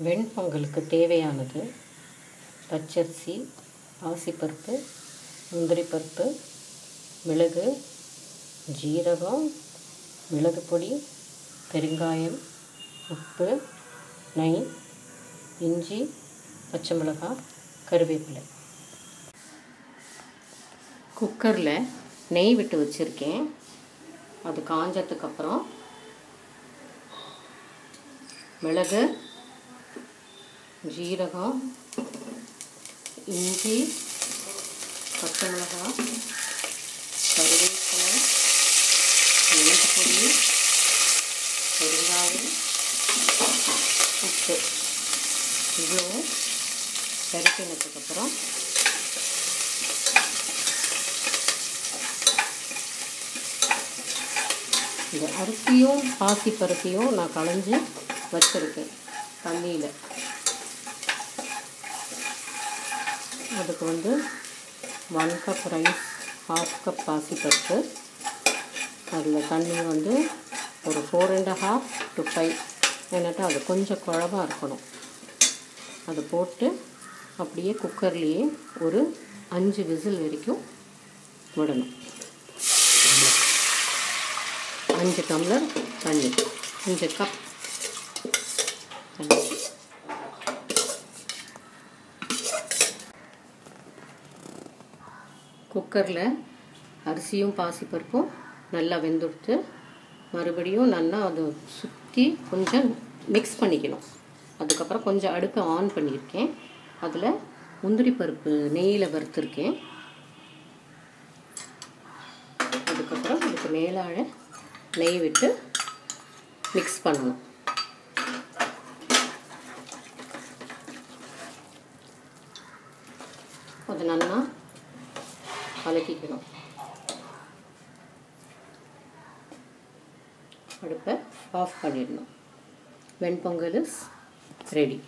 வெண்பொங்கலுக்கு தேவையானது பச்சரிசி, பாசிப்பருப்பு, முந்திரி பருப்பு, மிளகு, ஜீரகம், மிளகு பொடி, பெருங்காயம், உப்பு, நெய், இஞ்சி, பச்சை மிளகாய், கருவேப்பிலை. குக்கரில் நெய் விட்டு வச்சுருக்கேன். அது காஞ்சதுக்கப்புறம் மிளகு, ஜீரகம், இஞ்சி, பச்சை மிளகாய், கருவேப்பிலை, மிளகு பொடி, பெருங்காயம், உப்பு இவ்வளோ பெரட்டினதுக்கப்புறம் இந்த அரிசியும் பாசிப்பருப்பையும் நான் களைஞ்சி வச்சுருக்கேன் தண்ணியில். அதுக்கு 1 கப் ரைஸ், 1/2 கப் பாசிப்பருப்பு, அதில் தண்ணி ஒரு 4.5 to 5, ஏன்னாட்டா அது கொஞ்சம் குழவாக இருக்கணும். அதை போட்டு அப்படியே குக்கர்லேயே ஒரு 5 விசில் வரைக்கும் விடணும். 5 டம்ளர் தண்ணி, 5 கப் தண்ணி. குக்கரில் அரிசியும் பாசிப்பருப்பும் நல்லா வெந்துடுத்து, மறுபடியும் நல்லா அதை சுற்றி கொஞ்சம் மிக்ஸ் பண்ணிக்கணும். அதுக்கப்புறம் கொஞ்சம் அடுப்பை ஆன் பண்ணியிருக்கேன். அதில் முந்திரி பருப்பு நெய்யில் வறுத்துருக்கேன். அதுக்கப்புறம் அதுக்கு மேலாக நெய் விட்டு மிக்ஸ் பண்ணணும். அதை நல்லா கலக்கிக்கணும். அடுப்பை ஆஃப் பண்ணிடணும். வெண்பொங்கல் இஸ் ரெடி.